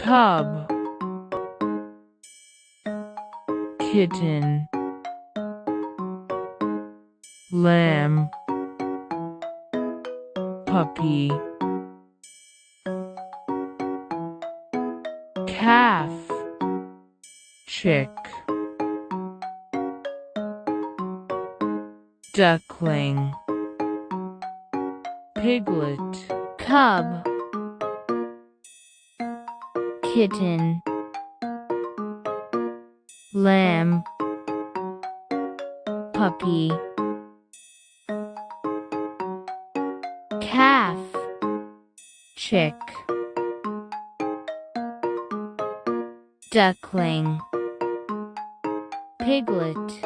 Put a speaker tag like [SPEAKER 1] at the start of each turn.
[SPEAKER 1] cub, kitten, lamb, puppy, calf, chick, duckling, piglet,
[SPEAKER 2] cub, kitten, lamb, puppy, calf, chick, duckling, piglet.